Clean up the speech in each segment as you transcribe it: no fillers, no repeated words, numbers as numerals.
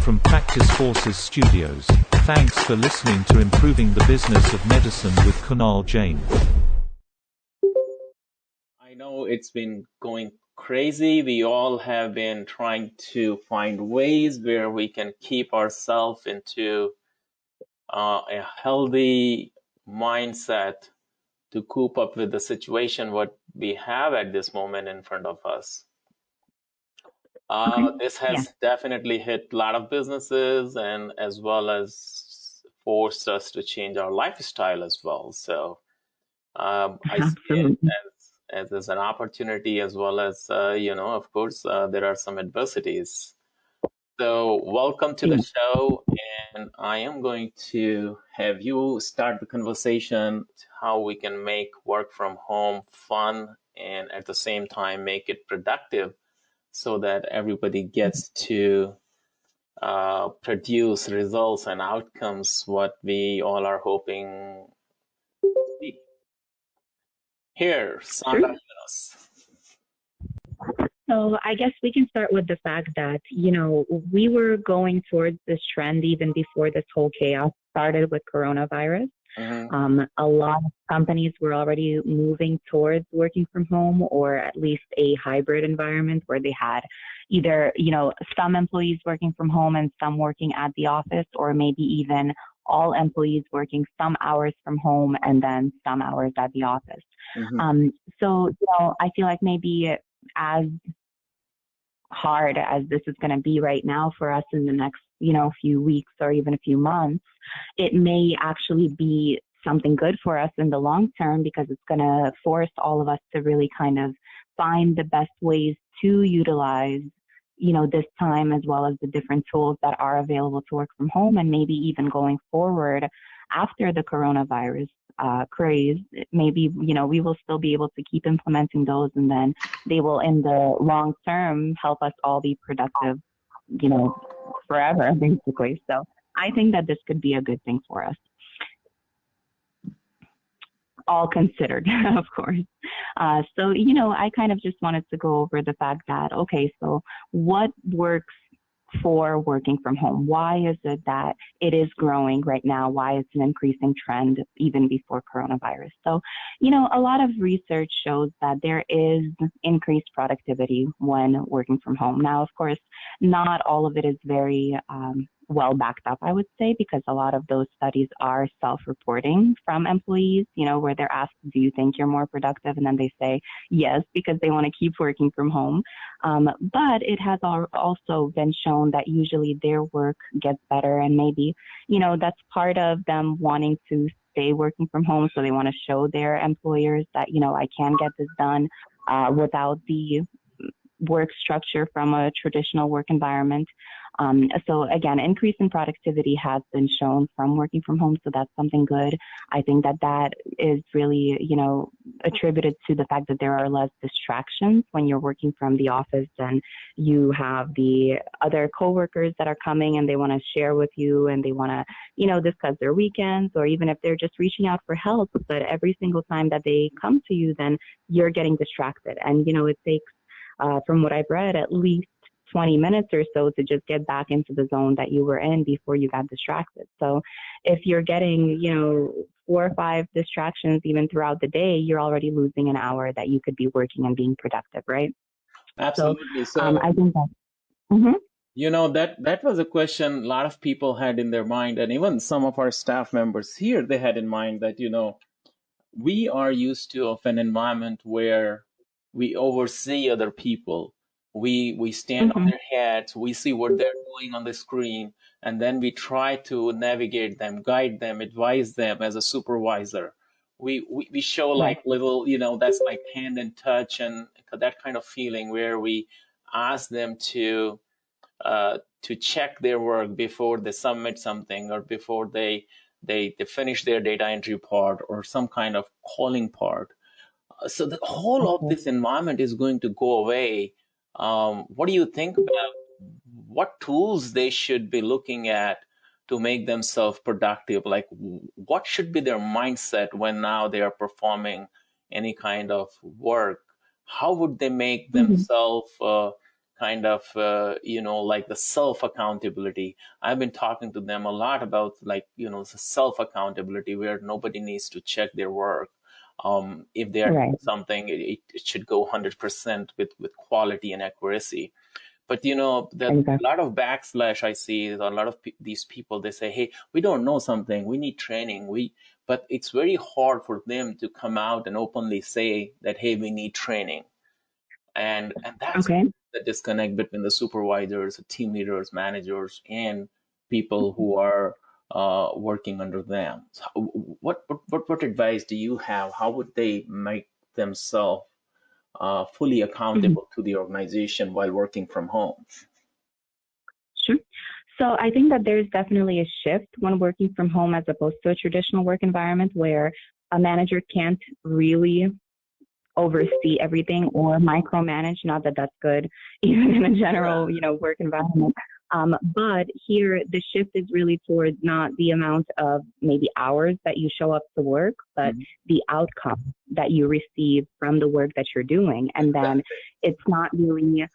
from PracticeForces Studios. Thanks for listening to Improving the Business of Medicine with Kunal Jain. I know it's been going crazy. We all have been trying to find ways where we can keep ourselves into a healthy mindset to cope up with the situation what we have at this moment in front of us. This has definitely hit a lot of businesses and as well as forced us to change our lifestyle as well. So I see it as an opportunity as well as, of course, there are some adversities. So welcome to the show, and I am going to have you start the conversation how we can make work from home fun and at the same time make it productive so that everybody gets to produce results and outcomes what we all are hoping to see. Here, Sonda Eunus. So I guess we can start with the fact that, we were going towards this trend even before this whole chaos started with coronavirus. A lot of companies were already moving towards working from home or at least a hybrid environment where they had either, some employees working from home and some working at the office, or maybe even all employees working some hours from home and then some hours at the office. So, I feel like maybe as hard as this is going to be right now for us in the next, few weeks or even a few months, it may actually be something good for us in the long term because it's going to force all of us to really kind of find the best ways to utilize, this time as well as the different tools that are available to work from home, and maybe even going forward after the coronavirus craze, maybe, we will still be able to keep implementing those, and then they will in the long term help us all be productive, forever, basically. So I think that this could be a good thing for us. All considered, of course. So, I kind of just wanted to go over the fact that, okay, so what works for working from home? Why is it that it is growing right now? Why it's an increasing trend even before coronavirus? So, a lot of research shows that there is increased productivity when working from home. Now, of course, not all of it is very well backed up, I would say, because a lot of those studies are self-reporting from employees, where they're asked, do you think you're more productive? And then they say yes, because they want to keep working from home. But it has also been shown that usually their work gets better, and maybe, that's part of them wanting to stay working from home. So they want to show their employers that, I can get this done without the work structure from a traditional work environment. So again, increase in productivity has been shown from working from home. So that's something good. I think that is really, attributed to the fact that there are less distractions when you're working from the office, and you have the other coworkers that are coming and they want to share with you and they want to, discuss their weekends, or even if they're just reaching out for help. But every single time that they come to you, then you're getting distracted. And, it takes, from what I've read, at least 20 minutes or so to just get back into the zone that you were in before you got distracted. So if you're getting, 4 or 5 distractions even throughout the day, you're already losing an hour that you could be working and being productive, right? Absolutely. So I think that. That was a question a lot of people had in their mind, and even some of our staff members here, they had in mind that, we are used to of an environment where we oversee other people. We stand on their heads, we see what they're doing on the screen, and then we try to navigate them, guide them, advise them as a supervisor. We show like little, that's like hand in touch and that kind of feeling where we ask them to check their work before they submit something or before they finish their data entry part or some kind of calling part. So the whole of this environment is going to go away. What do you think about what tools they should be looking at to make themselves productive? Like, what should be their mindset when now they are performing any kind of work? How would they make themselves kind of, like the self accountability. I've been talking to them a lot about like, the self accountability where nobody needs to check their work. If they are Right. doing something, it should go 100% with quality and accuracy. But that a Exactly. lot of backslash I see is a lot of these people, they say, hey, we don't know something, we need training. But it's very hard for them to come out and openly say that, hey, we need training. And that's Okay. the disconnect between the supervisors, team leaders, managers, and people who are working under them. So what advice do you have? How would they make themselves fully Mhm. accountable to the organization while working from home? Sure. So I think that there's definitely a shift when working from home as opposed to a traditional work environment where a manager can't really oversee everything or micromanage. Not that that's good, even in a general, work environment. But here, the shift is really towards not the amount of maybe hours that you show up to work, but Mhm. the outcome that you receive from the work that you're doing. And then it's not really,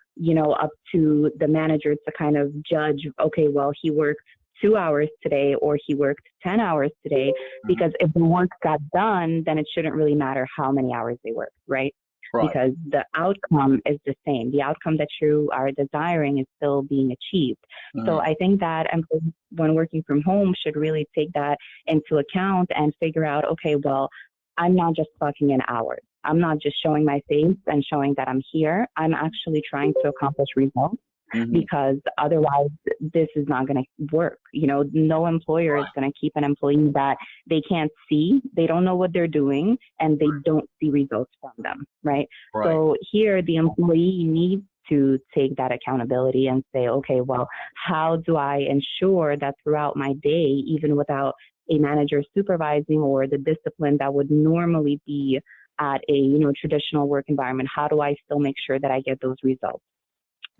up to the manager to kind of judge, okay, well, he worked 2 hours today or he worked 10 hours today, because if the work got done, then it shouldn't really matter how many hours they worked, right? Right. Because the outcome is the same. The outcome that you are desiring is still being achieved. So Mhm. I think that employees, when working from home, should really take that into account and figure out, okay, well, I'm not just clocking in hours. I'm not just showing my face and showing that I'm here. I'm actually trying to accomplish results, Mhm. because otherwise this is not going to work. No employer is Right. going to keep an employee that they can't see, they don't know what they're doing, and they don't see results from them, right? Right. So here the employee needs to take that accountability and say, okay, well, how do I ensure that throughout my day, even without a manager supervising or the discipline that would normally be at a traditional work environment, how do I still make sure that I get those results?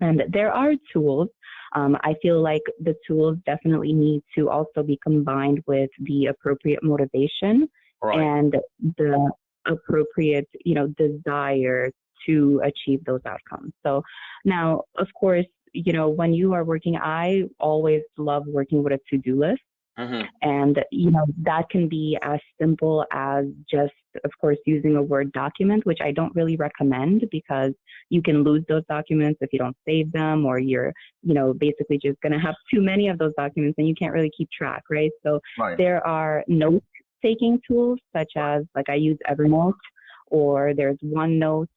And there are tools. I feel like the tools definitely need to also be combined with the appropriate motivation Right. and the appropriate, desire to achieve those outcomes. So now, of course, when you are working, I always love working with a to-do list. Mhm. And, that can be as simple as just, of course, using a Word document, which I don't really recommend because you can lose those documents if you don't save them, or you're, basically just going to have too many of those documents and you can't really keep track, right? So Right. there are note taking tools such as, like, I use Evernote, or there's OneNote.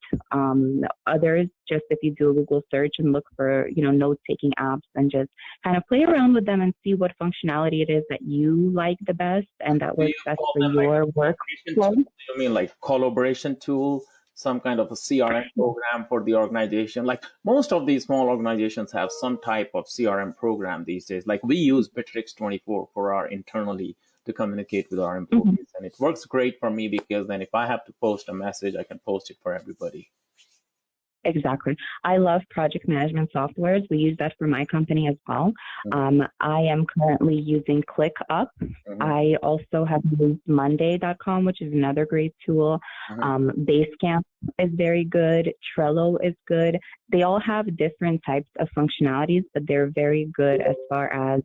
Others, just if you do a Google search and look for, note-taking apps, and just kind of play around with them and see what functionality it is that you like the best and that Do you works best call for them like your collaboration workflow. tool? Do you mean like collaboration tool, some kind of a CRM program for the organization? Like most of these small organizations have some type of CRM program these days. Like we use Bitrix 24 for our internally to communicate with our Mhm. employees, and it works great for me because then if I have to post a message, I can post it for everybody. Exactly. I love project management softwares. We use that for my company as well. Mhm. I am currently using ClickUp. Mhm. I also have used Monday.com, which is another great tool. Mhm. Basecamp is very good. Trello is good. They all have different types of functionalities, but they're very good as far as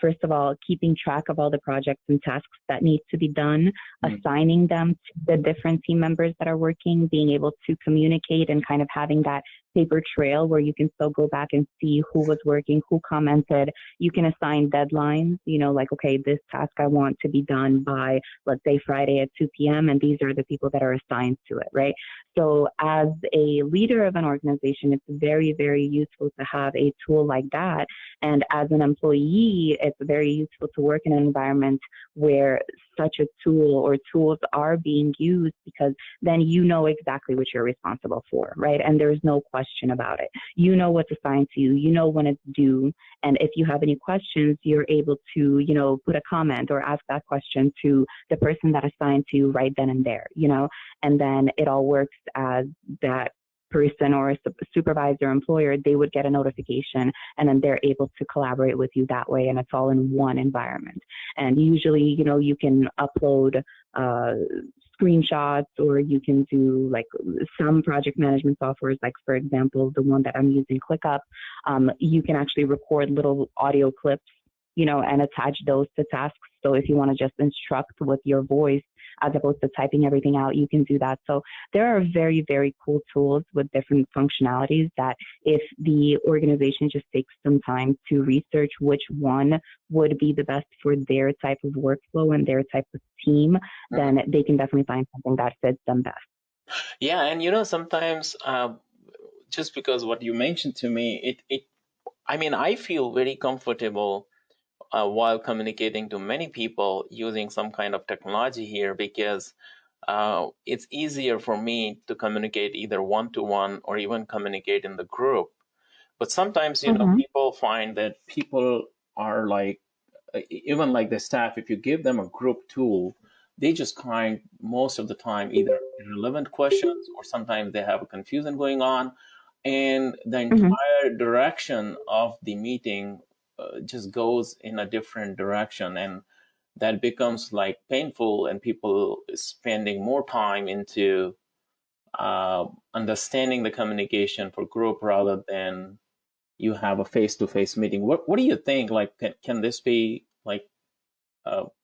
first of all, keeping track of all the projects and tasks that need to be done, Mhm. assigning them to the different team members that are working, being able to communicate and kind of having that paper trail where you can still go back and see who was working, who commented. You can assign deadlines, like, okay, this task I want to be done by, let's say, Friday at 2 p.m., and these are the people that are assigned to it, right? So as a leader of an organization, it's very, very useful to have a tool like that. And as an employee, it's very useful to work in an environment where such a tool or tools are being used, because then you know exactly what you're responsible for, right? And there's no question about it. You know what's assigned to you, you know when it's due. And if you have any questions, you're able to, put a comment or ask that question to the person that assigned to you right then and there, and then it all works as that person or a supervisor employer, they would get a notification, and then they're able to collaborate with you that way, and it's all in one environment. And usually, you can upload screenshots, or you can do like some project management softwares, like for example, the one that I'm using, ClickUp. You can actually record little audio clips, and attach those to tasks. So if you want to just instruct with your voice as opposed to typing everything out, you can do that. So there are very, very cool tools with different functionalities that if the organization just takes some time to research which one would be the best for their type of workflow and their type of team, then they can definitely find something that fits them best. Yeah, and sometimes just because what you mentioned to me, I feel very comfortable while communicating to many people using some kind of technology here, because it's easier for me to communicate either one-to-one or even communicate in the group. But sometimes, people find that people are like, even like the staff, if you give them a group tool, they just find most of the time either irrelevant questions, or sometimes they have a confusion going on, and the entire direction of the meeting just goes in a different direction, and that becomes like painful, and people spending more time into understanding the communication for group rather than you have a face-to-face meeting. What do you think? Like, can this be like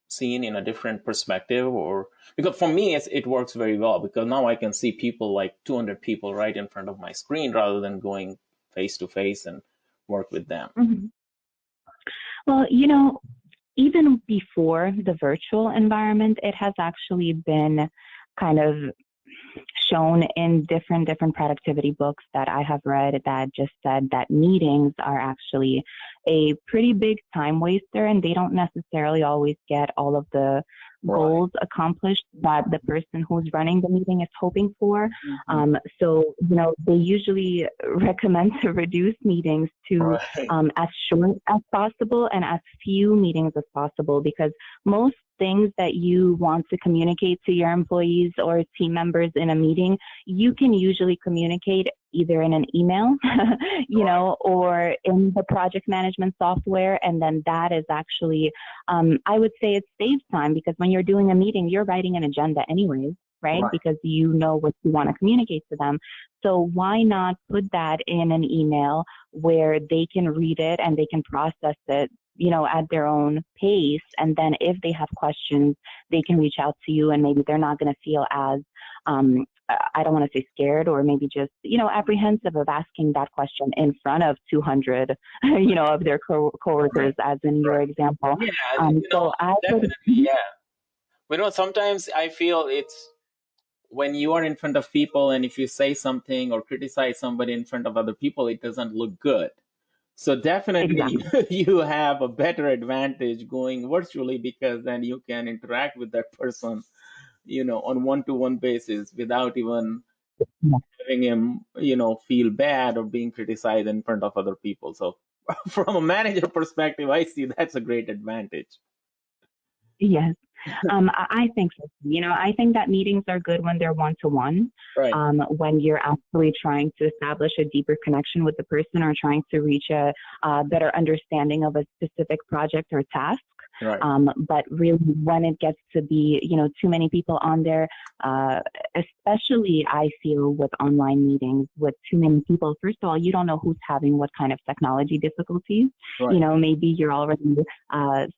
seen in a different perspective? Or because for me it works very well, because now I can see people, like 200 people right in front of my screen, rather than going face-to-face and work with them. Well, even before the virtual environment, it has actually been kind of shown in different productivity books that I have read that just said that meetings are actually a pretty big time waster, and they don't necessarily always get all of the goals accomplished that the person who's running the meeting is hoping for. So, they usually recommend to reduce meetings to as short as possible and as few meetings as possible, because most things that you want to communicate to your employees or team members in a meeting, you can usually communicate either in an email, or in the project management software. And then that is actually, I would say it saves time, because when you're doing a meeting, you're writing an agenda anyways, right? Because you know what you want to communicate to them. So why not put that in an email where they can read it and they can process it, at their own pace. And then if they have questions, they can reach out to you, and maybe they're not going to feel as, I don't want to say scared, or maybe just, apprehensive of asking that question in front of 200, of their coworkers, as in your example. So definitely, sometimes I feel it's when you are in front of people, and if you say something or criticize somebody in front of other people, it doesn't look good. So definitely you have a better advantage going virtually, because then you can interact with that person, on one-to-one basis without even having him, feel bad or being criticized in front of other people. So from a manager perspective, I see that's a great advantage. Yes. I think so. I think that meetings are good when they're one-to-one, when you're actually trying to establish a deeper connection with the person, or trying to reach a better understanding of a specific project or task. But really, when it gets to be, too many people on there, especially I feel with online meetings with too many people, first of all, you don't know who's having what kind of technology difficulties. Maybe you're already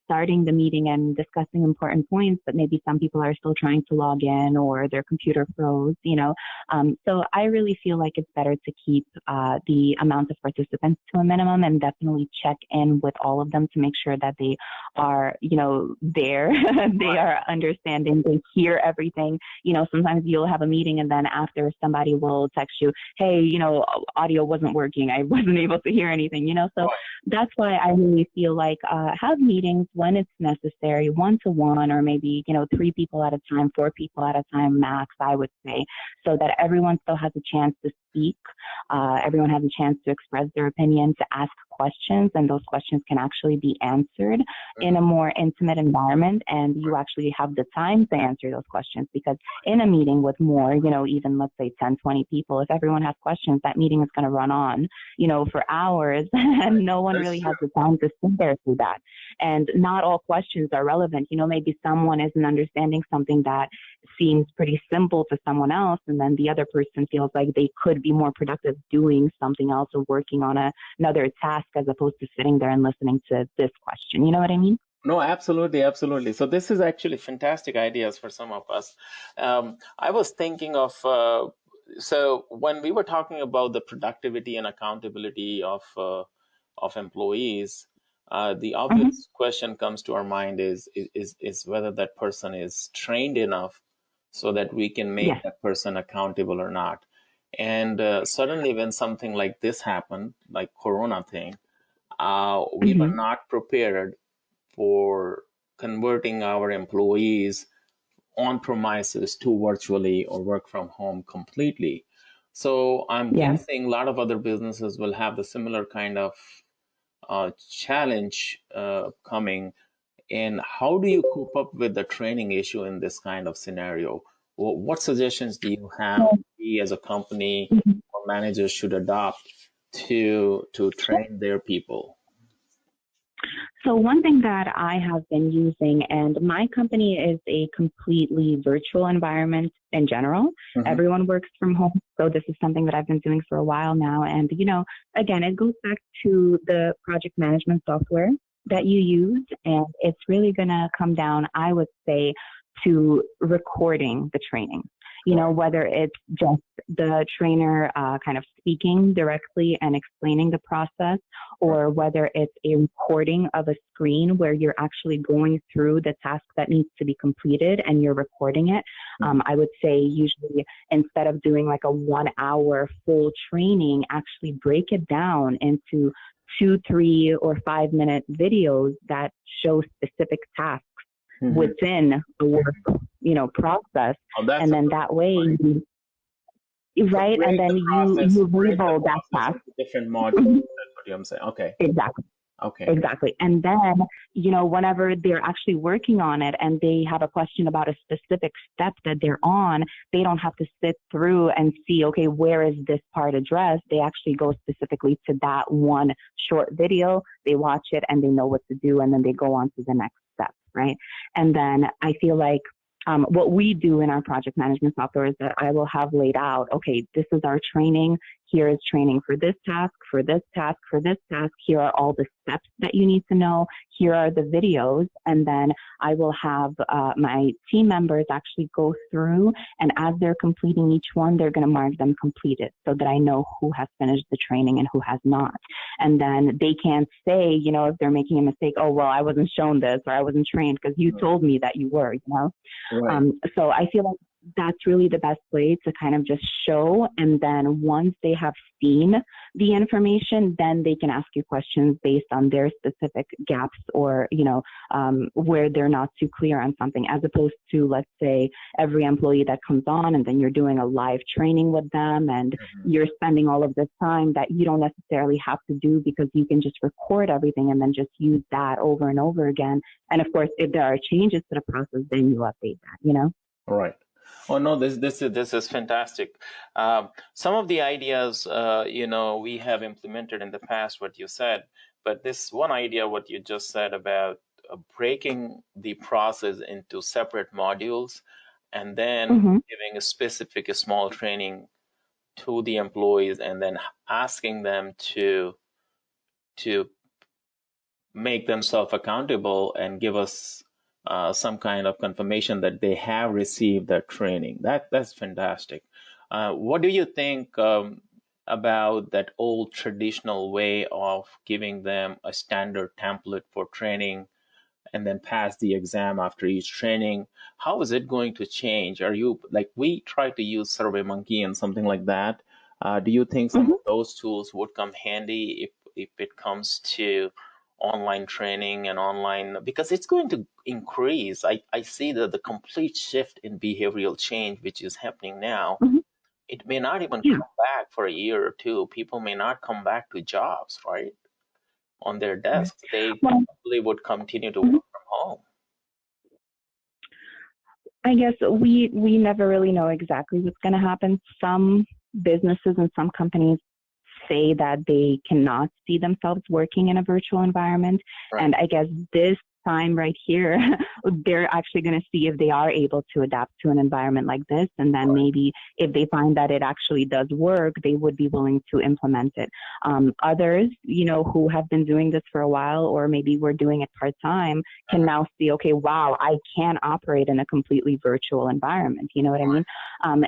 starting the meeting and discussing important points, but maybe some people are still trying to log in, or their computer froze, So I really feel like it's better to keep the amount of participants to a minimum, and definitely check in with all of them to make sure that they are, there, they are understanding, they hear everything. Sometimes you'll have a meeting, and then after, somebody will text you, hey, audio wasn't working, I wasn't able to hear anything, So that's why I really feel like have meetings when it's necessary, one-to-one, or maybe, 3 people at a time, 4 people at a time max, I would say, so that everyone still has a chance to speak. Everyone has a chance to express their opinion, to ask questions, and those questions can actually be answered in a more intimate environment, and you actually have the time to answer those questions. Because in a meeting with more, even let's say 10, 20 people, if everyone has questions, that meeting is going to run on, for hours, and no one really has the time to sit there through that. And not all questions are relevant. Maybe someone isn't understanding something that seems pretty simple to someone else, and then the other person feels like they could be more productive doing something else or working on another task as opposed to sitting there and listening to this question. You know what I mean? No, absolutely, absolutely. So this is actually fantastic ideas for some of us. I was thinking of, so when we were talking about the productivity and accountability of employees, the obvious question comes to our mind is whether that person is trained enough so that we can make Yes. that person accountable or not. And suddenly when something like this happened, like Corona thing, we were not prepared for converting our employees on premises to virtually or work from home completely. So I'm Yeah. guessing a lot of other businesses will have the similar kind of challenge coming. And how do you cope up with the training issue in this kind of scenario? What suggestions do you have we as a company or managers should adopt to train their people? So one thing that I have been using, and my company is a completely virtual environment in general. Everyone works from home. So this is something that I've been doing for a while now. And, again, it goes back to the project management software that you use. And it's really going to come down, I would say, to recording the training. Whether it's just the trainer kind of speaking directly and explaining the process, or whether it's a recording of a screen where you're actually going through the task that needs to be completed and you're recording it. I would say usually instead of doing like a 1 hour full training, actually break it down into 2, 3, or 5 minute videos that show specific tasks within the work, process. And then that way, right? And then you label that task. Different modules. That's what I'm saying. Okay. Exactly. Okay. Exactly. And then, whenever they're actually working on it and they have a question about a specific step that they're on, they don't have to sit through and see, okay, where is this part addressed? They actually go specifically to that one short video. They watch it and they know what to do. And then they go on to the next step. Right. And then I feel like what we do in our project management software is that I will have laid out, okay, this is our training. Here is training for this task, for this task, for this task. Here are all the steps that you need to know. Here are the videos. And then I will have my team members actually go through, and as they're completing each one, they're going to mark them completed so that I know who has finished the training and who has not. And then they can't say, if they're making a mistake, oh, well, I wasn't shown this or I wasn't trained because you told me that you were, Right. So I feel like that's really the best way to kind of just show. And then once they have seen the information, then they can ask you questions based on their specific gaps or, where they're not too clear on something, as opposed to, let's say, every employee that comes on and then you're doing a live training with them and you're spending all of this time that you don't necessarily have to do because you can just record everything and then just use that over and over again. And of course, if there are changes to the process, then you update that, Right. Oh no, this is fantastic. Some of the ideas, we have implemented in the past, what you said, but this one idea, what you just said about breaking the process into separate modules, and then giving a small training to the employees, and then asking them to make themselves accountable and give us some kind of confirmation that they have received that training. That's fantastic. What do you think about that old traditional way of giving them a standard template for training and then pass the exam after each training? How is it going to change? Are you like, we try to use SurveyMonkey and something like that? Do you think some of those tools would come handy if it comes to online training and online, because it's going to increase. I see the complete shift in behavioral change, which is happening now. It may not even come back for a year or two. People may not come back to jobs, right? on their desks, they Well, probably would continue to work from home. I guess we never really know exactly what's going to happen. Some businesses and some companies say that they cannot see themselves working in a virtual environment. Right. And I guess this time right here, they're actually going to see if they are able to adapt to an environment like this. And then maybe if they find that it actually does work, they would be willing to implement it. Others, who have been doing this for a while, or maybe we're doing it part-time, can now see, okay, wow, I can operate in a completely virtual environment. You know what I mean?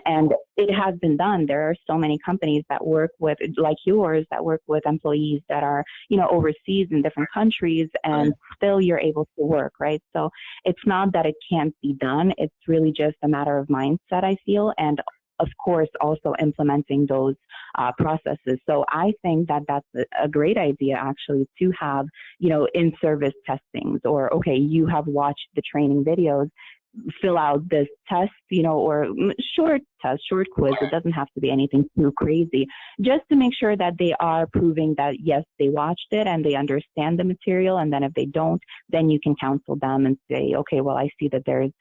And it has been done. There are so many companies that work with, like yours, that work with employees that are, overseas in different countries, and still you're able to work, right? So it's not that it can't be done. It's really just a matter of mindset, I feel, and of course also implementing those processes. So I think that that's a great idea, actually, to have, in-service testings, or, okay, you have watched the training videos, fill out this test, or short test, short quiz. It doesn't have to be anything too crazy, just to make sure that they are proving that, yes, they watched it and they understand the material. And then if they don't, then you can counsel them and say, okay, well, I see that there's,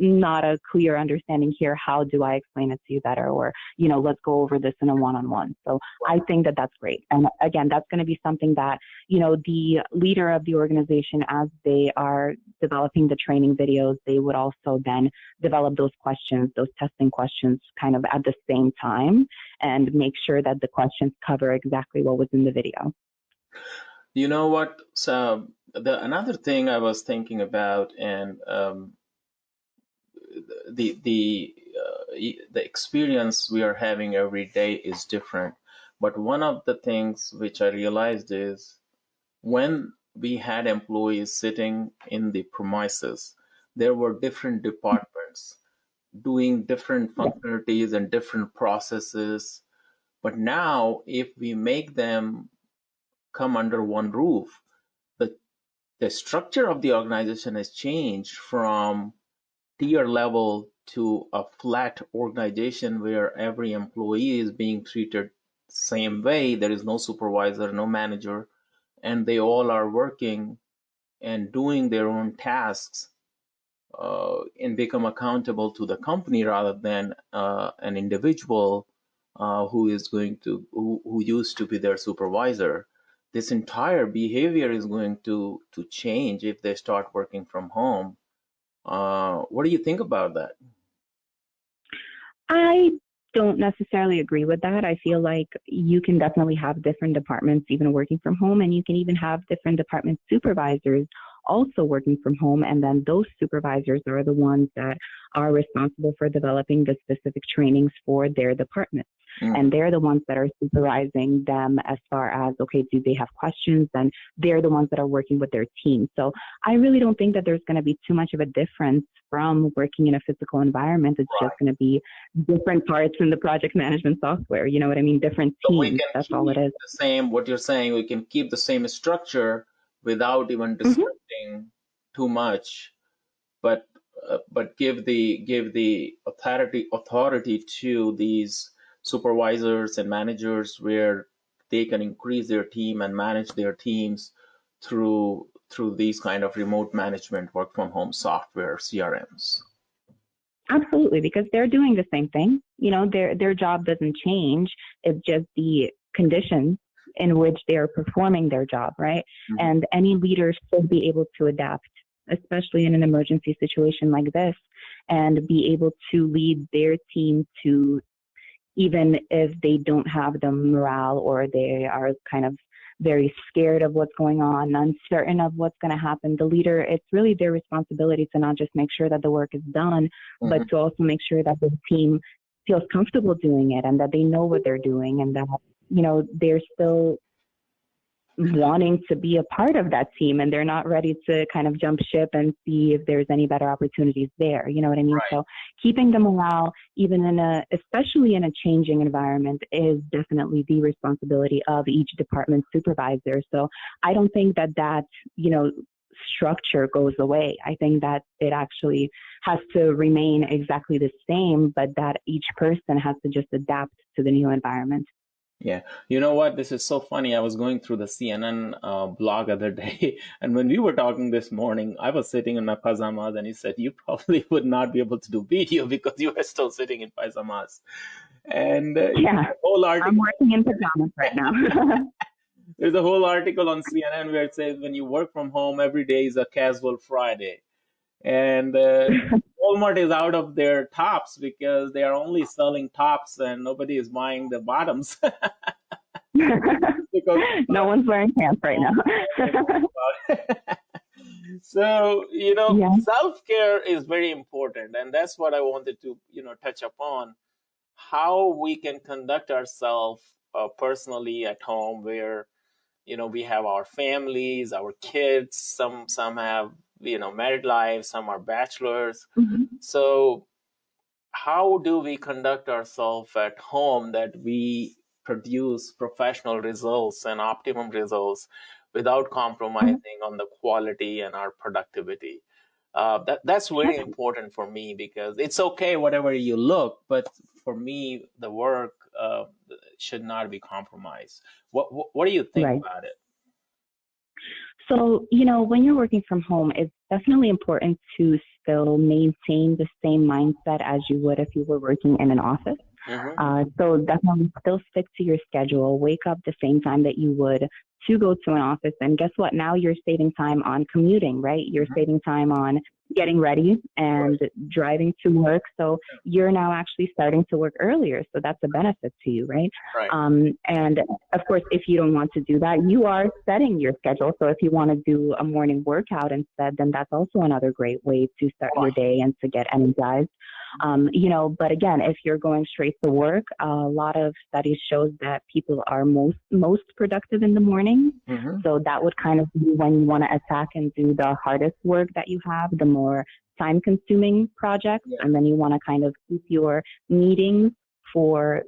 not a clear understanding here. How do I explain it to you better? Or, let's go over this in a one-on-one. So I think that that's great. And again, that's going to be something that, the leader of the organization, as they are developing the training videos, they would also then develop those questions, those testing questions, kind of at the same time, and make sure that the questions cover exactly what was in the video. You know what? So another thing I was thinking about, and the experience we are having every day is different. But one of the things which I realized is, when we had employees sitting in the premises, there were different departments doing different functionalities and different processes. But now, if we make them come under one roof, the structure of the organization has changed from tier level to a flat organization where every employee is being treated same way. There is no supervisor, no manager, and they all are working and doing their own tasks, and become accountable to the company rather than an individual who used to be their supervisor. This entire behavior is going to change if they start working from home. What do you think about that? I don't necessarily agree with that. I feel like you can definitely have different departments even working from home, and you can even have different department supervisors also working from home. And then those supervisors are the ones that are responsible for developing the specific trainings for their department. And they're the ones that are supervising them as far as, okay, do they have questions? And they're the ones that are working with their team. So I really don't think that there's going to be too much of a difference from working in a physical environment. It's just going to be different parts in the project management software. You know what I mean? Different teams. That's all it is. The same, what you're saying, we can keep the same structure without even disrupting too much, but give the authority to these supervisors and managers, where they can increase their team and manage their teams through these kind of remote management, work from home software, CRMs. Absolutely, because they're doing the same thing. Their job doesn't change. It's just the conditions in which they are performing their job, right? And any leader should be able to adapt, especially in an emergency situation like this, and be able to lead their team to, even if they don't have the morale, or they are kind of very scared of what's going on, uncertain of what's going to happen, the leader, it's really their responsibility to not just make sure that the work is done, but to also make sure that the team feels comfortable doing it, and that they know what they're doing, and that, they're still wanting to be a part of that team, and they're not ready to kind of jump ship and see if there's any better opportunities there. You know what I mean? Right. So keeping the morale, even especially in a changing environment, is definitely the responsibility of each department supervisor. So I don't think that structure goes away. I think that it actually has to remain exactly the same, but that each person has to just adapt to the new environment. Yeah. You know what? This is so funny. I was going through the CNN blog other day, and when we were talking this morning, I was sitting in my pajamas, and he said, "You probably would not be able to do video because you are still sitting in pajamas." And Yeah, the whole I'm article, working in pajamas right now. there's a whole article on CNN where it says when you work from home, every day is a casual Friday. And Walmart is out of their tops because they are only selling tops and nobody is buying the bottoms because No one's wearing pants right now. so Yeah. self-care is very important, and that's what I wanted to touch upon, how we can conduct ourselves personally at home, where we have our families, our kids, some have married lives, some are bachelors. Mhm. So how do we conduct ourselves at home that we produce professional results and optimum results without Mhm. compromising on the quality and our productivity? That's very important for me, because it's okay whatever you look, but for me the work should not be compromised. What do you think Right. about it? So, when you're working from home, it's definitely important to still maintain the same mindset as you would if you were working in an office. Hmm. So definitely still stick to your schedule. Wake up the same time that you would to go to an office. And guess what? Now you're saving time on commuting, right? You're Hmm. saving time on getting ready Right. and driving to work. So you're now actually starting to work earlier. So that's a benefit to you, right? Right. And of course, if you don't want to do that, you are setting your schedule. So if you want to do a morning workout instead, then that's also another great way to start your day and to get energized. But again, if you're going straight to work, a lot of studies shows that people are most productive in the morning. Hmm. So that would kind of be when you want to attack and do the hardest work that you have, the more time consuming projects. Yeah. And then you want to kind of keep your meetings for,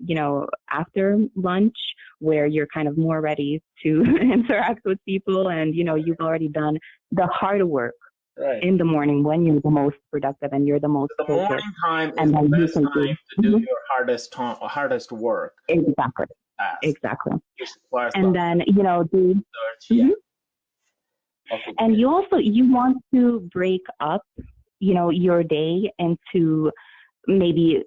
after lunch, where you're kind of more ready to interact with people and, you've already done the hard work Right. in the morning when you're the most productive and you're the most The focused, morning time is and the then you best can time do. to do Mhm. your hardest work Exactly, task, exactly. which requires a And lot of then the research. Yeah. mhm. Okay, go And ahead. you want to break up, your day into maybe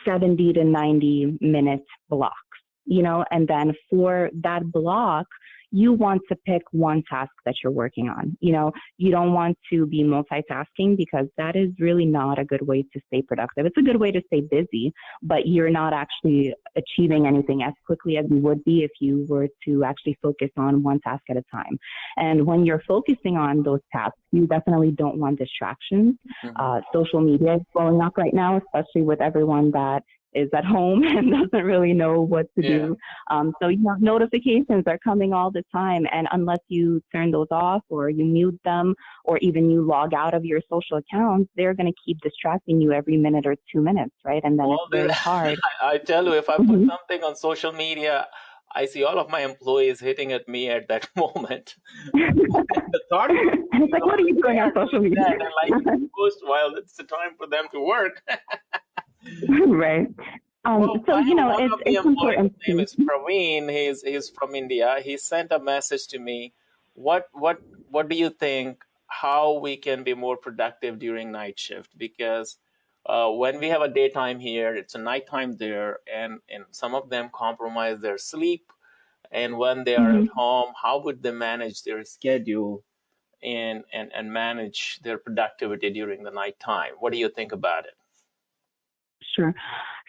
70 to 90-minute blocks, and then for that block, you want to pick one task that you're working on. You don't want to be multitasking, because that is really not a good way to stay productive. It's a good way to stay busy, but you're not actually achieving anything as quickly as you would be if you were to actually focus on one task at a time. And when you're focusing on those tasks, you definitely don't want distractions. Hmm. Social media is blowing up right now, especially with everyone that is at home and doesn't really know what to Yeah. do. So, notifications are coming all the time. And unless you turn those off or you mute them or even you log out of your social accounts, they're going to keep distracting you every minute or 2 minutes, right? And then it's All very the hard. I tell you, if I put Mm-hmm. something on social media, I see all of my employees hitting at me at that moment. The thought process And it's is like, what are always you doing on there, social doing media? that and liking the post while it's the time for them to work. Right. Well, So, I have one it's of the employees, important his name to. is Praveen. He's from India. He sent a message to me. What do you think? How we can be more productive during night shift? Because when we have a daytime here, it's a nighttime there, and some of them compromise their sleep. And when they are at Mhm. home, how would they manage their schedule and manage their productivity during the nighttime? What do you think about it? Sure.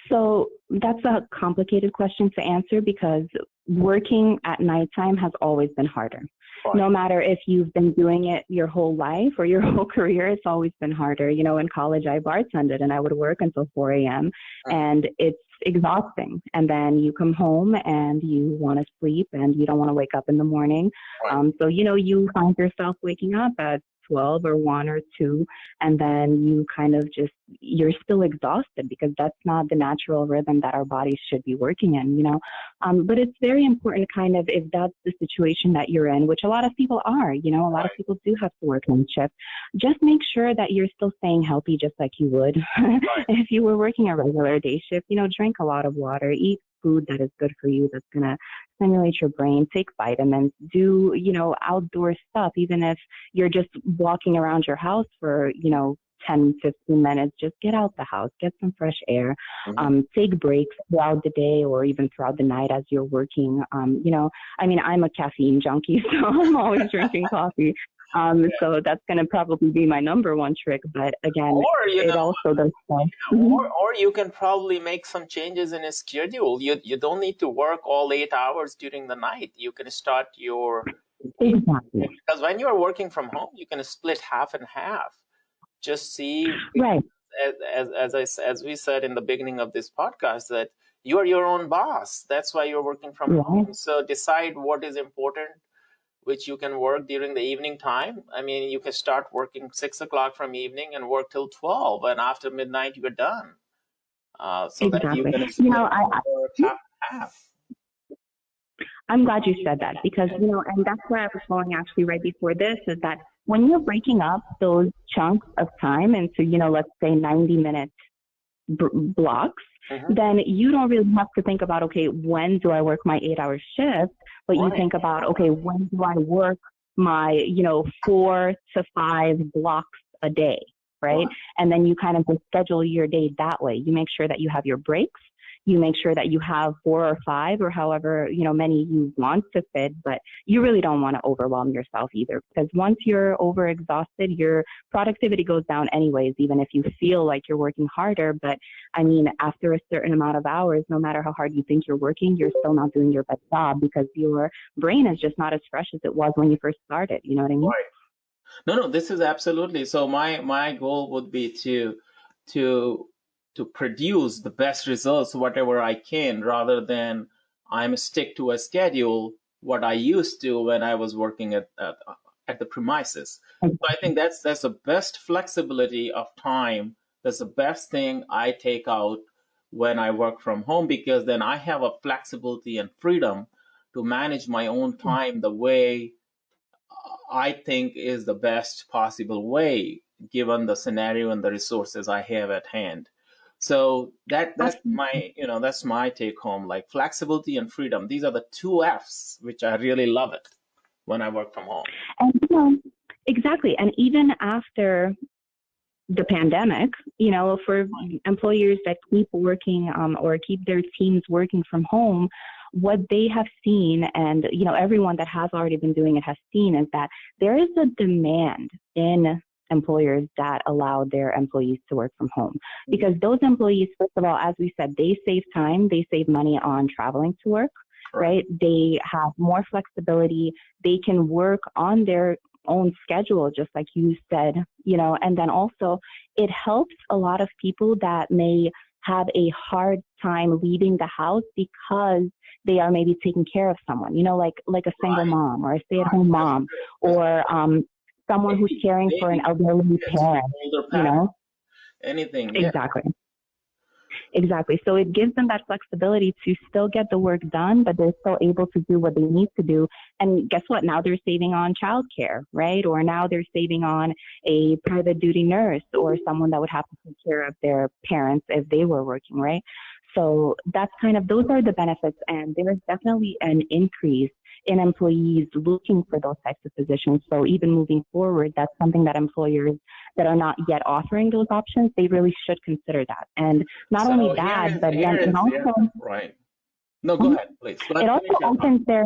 So that's a complicated question to answer, because working at nighttime has always been harder. Right. No matter if you've been doing it your whole life or your whole career, it's always been harder. In college, I bartended and I would work until 4 a.m. Mhm. and it's exhausting. And then you come home and you want to sleep and you don't want to wake up in the morning. Right. So, you find yourself waking up at 12 or 1 or 2, and then you kind of just, you're still exhausted, because that's not the natural rhythm that our bodies should be working in. But it's very important, kind of, if that's the situation that you're in, which a lot of people are, a lot of Right. people do have to work night shift. Just make sure that you're still staying healthy, just like you would Right. if you were working a regular day shift. Drink a lot of water, eat food that is good for you, that's going to stimulate your brain. Take vitamins, do, outdoor stuff, even if you're just walking around your house for, 10, 15 minutes, just get out the house, get some fresh air, take breaks throughout the day or even throughout the night as you're working. I'm a caffeine junkie, so I'm always drinking coffee. So that's going to probably be my number one trick. But again, it also does stuff. Or you can probably make some changes in a schedule. You don't need to work all 8 hours during the night. You can start Exactly. because when you're working from home, you can split half and half. Just see, right. As we said in the beginning of this podcast, that you are your own boss. That's why you're working from home. So decide what is important, which you can work during the evening time. I mean, you can start working 6 o'clock from evening and work till 12, and after midnight you're done. So exactly. that you can split half and half. I'm glad you said that because, and that's where I was going actually right before this, is that when you're breaking up those chunks of time into, let's say 90-minute blocks, then you don't really have to think about, okay, when do I work my 8-hour shift? But you think about, okay, when do I work my, 4 to 5 blocks a day, right? And then you kind of just schedule your day that way. You make sure that you have your breaks. You make sure that you have 4 or 5 or however, many you want to fit, but you really don't want to overwhelm yourself either, because once you're overexhausted, your productivity goes down anyways, even if you feel like you're working harder. But I mean, after a certain amount of hours, no matter how hard you think you're working, you're still not doing your best job because your brain is just not as fresh as it was when you first started. You know what I mean? Right. No, this is absolutely. So my goal would be to produce the best results, whatever I can, rather than I'm stick to a schedule, what I used to when I was working at the premises. So I think that's the best flexibility of time. That's the best thing I take out when I work from home, because then I have a flexibility and freedom to manage my own time the way I think is the best possible way, given the scenario and the resources I have at hand. So that's my take home, like flexibility and freedom. These are the 2 F's, which I really love it when I work from home. And exactly. And even after the pandemic, for employers that keep working or keep their teams working from home, what they have seen, and everyone that has already been doing it has seen, is that there is a demand in employers that allow their employees to work from home, because those employees, first of all, as we said, they save time, they save money on traveling to work, right? They have more flexibility, they can work on their own schedule, just like you said, and then also it helps a lot of people that may have a hard time leaving the house because they are maybe taking care of someone, like a single mom or a stay-at-home mom, or someone who's caring for an elderly parent, anything. Exactly. So it gives them that flexibility to still get the work done, but they're still able to do what they need to do. And guess what? Now they're saving on childcare, right? Or now they're saving on a private duty nurse or someone that would have to take care of their parents if they were working, right? So that's those are the benefits. And there is definitely an increase in employees looking for those types of positions. So even moving forward, that's something that employers that are not yet offering those options, they really should consider that. And not only that, but then also... Right. No, go ahead, please. It also opens their...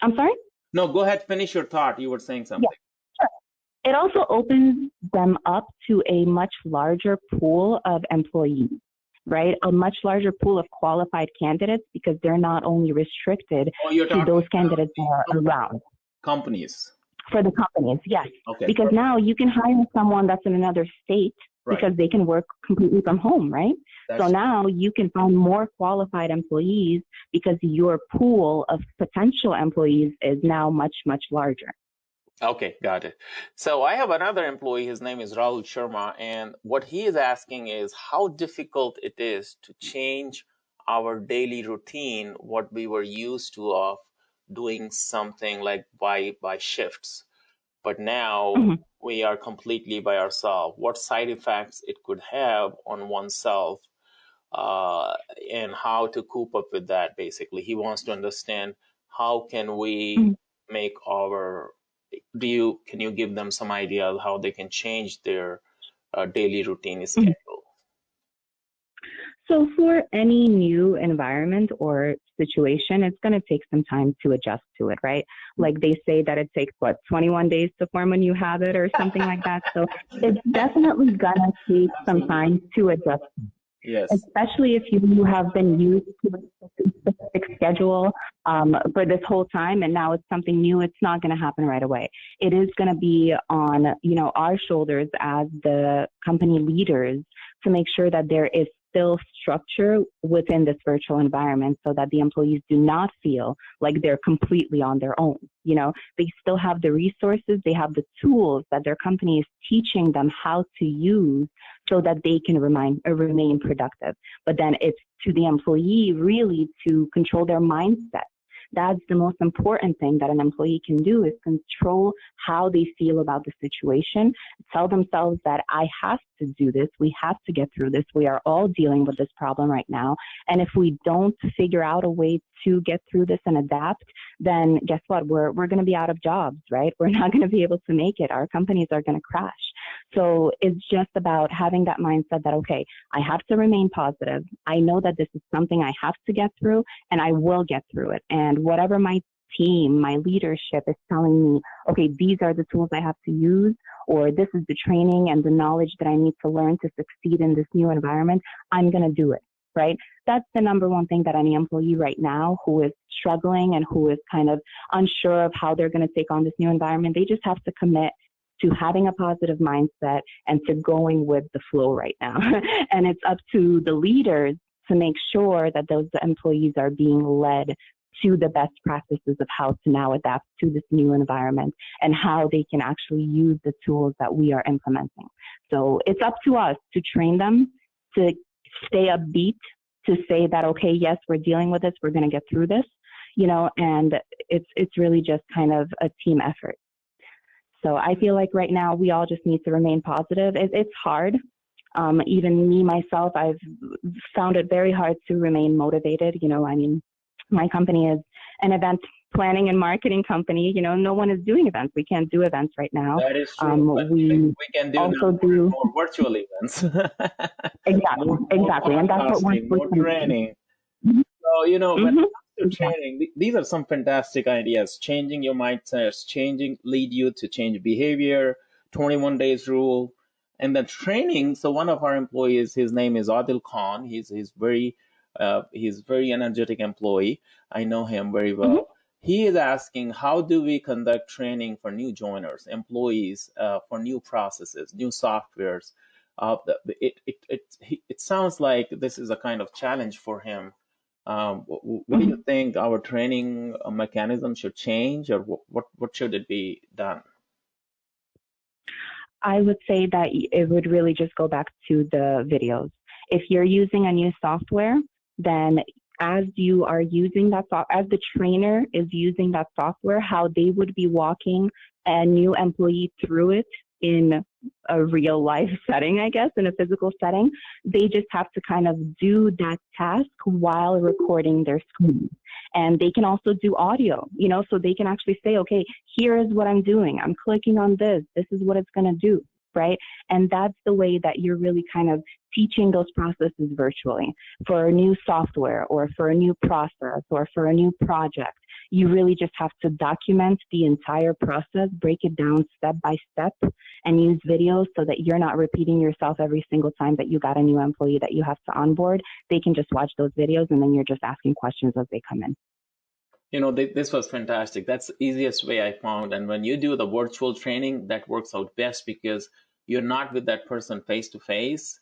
I'm sorry? No, go ahead, finish your thought. You were saying something. Yeah, sure. It also opens them up to a much larger pool of employees, right? A much larger pool of qualified candidates, because they're not only restricted to those candidates that are around. Companies. For the companies, yes. Okay. Because now you can hire someone that's in another state because they can work completely from home, right? So now you can find more qualified employees because your pool of potential employees is now much, much larger. Okay, got it. So I have another employee, his name is Rahul Sharma, and what he is asking is how difficult it is to change our daily routine, what we were used to of doing something like by shifts. But now we are completely by ourselves. What side effects it could have on oneself and how to cope up with that. Basically, he wants to understand how can we make our can you give them some idea of how they can change their daily routine schedule? So for any new environment or situation, it's going to take some time to adjust to it, right? Like they say that it takes, 21 days to form a new habit or something like that. So it's definitely going to take some time to adjust. Yes. Especially if you have been used to a specific schedule for this whole time, and now it's something new. It's not going to happen right away. It is going to be on, our shoulders as the company leaders to make sure that there is still structure within this virtual environment so that the employees do not feel like they're completely on their own. They still have the resources, they have the tools that their company is teaching them how to use so that they can remain productive. But then it's to the employee really to control their mindset. That's the most important thing that an employee can do, is control how they feel about the situation. Tell themselves that I have to do this. We have to get through this. We are all dealing with this problem right now. And if we don't figure out a way to get through this and adapt, then guess what? We're going to be out of jobs, right? We're not going to be able to make it. Our companies are going to crash. So it's just about having that mindset that, okay, I have to remain positive. I know that this is something I have to get through, and I will get through it. And whatever my team, my leadership is telling me, okay, these are the tools I have to use, or this is the training and the knowledge that I need to learn to succeed in this new environment, I'm going to do it, right? That's the number one thing that any employee right now who is struggling and who is kind of unsure of how they're going to take on this new environment, they just have to commit to having a positive mindset and to going with the flow right now. And it's up to the leaders to make sure that those employees are being led to the best practices of how to now adapt to this new environment and how they can actually use the tools that we are implementing. So it's up to us to train them to stay upbeat, to say that, okay, yes, we're dealing with this, we're going to get through this, and it's really just kind of a team effort. So I feel like right now we all just need to remain positive. It's hard. Even me, myself, I've found it very hard to remain motivated. My company is an event planning and marketing company. No one is doing events. We can't do events right now. That is true. But we can do also more virtual events. Exactly. And that's what we're more training. So, when it comes to training, these are some fantastic ideas. Changing your mindsets, lead you to change behavior, 21 days rule, and then training. So one of our employees, his name is Adil Khan. He's very energetic employee. I know him very well. He is asking, how do we conduct training for new joiners, employees, for new processes, new softwares? It sounds like this is a kind of challenge for him. What do you think our training mechanism should change, or what should it be done? I would say that it would really just go back to the videos. If you're using a new software, then as you are using that as the trainer is using that software, how they would be walking a new employee through it in a real life setting, I guess, in a physical setting, they just have to kind of do that task while recording their screen. And they can also do audio, so they can actually say, okay, here is what I'm doing. I'm clicking on this. This is what it's going to do, right? And that's the way that you're really kind of teaching those processes virtually. For a new software or for a new process or for a new project, you really just have to document the entire process, break it down step by step, and use videos so that you're not repeating yourself every single time that you got a new employee that you have to onboard. They can just watch those videos, and then you're just asking questions as they come in. This was fantastic. That's the easiest way I found. And when you do the virtual training, that works out best because you're not with that person face to face.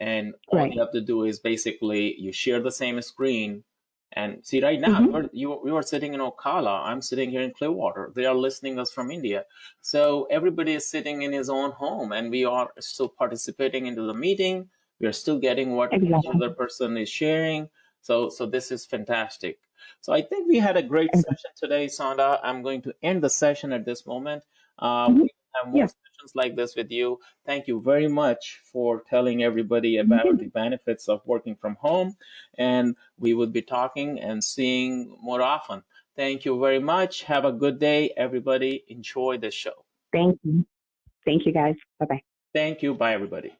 And all you have to do is basically you share the same screen. And see, right now, we were sitting in Ocala. I'm sitting here in Clearwater. They are listening us from India. So everybody is sitting in his own home, and we are still participating into the meeting. We are still getting what each other person is sharing. So this is fantastic. So I think we had a great session today, Sonda. I'm going to end the session at this moment. We have more sessions discussions like this with you. Thank you very much for telling everybody about the benefits of working from home. And we would be talking and seeing more often. Thank you very much. Have a good day, everybody. Enjoy the show. Thank you. Thank you, guys. Bye bye. Thank you. Bye, everybody.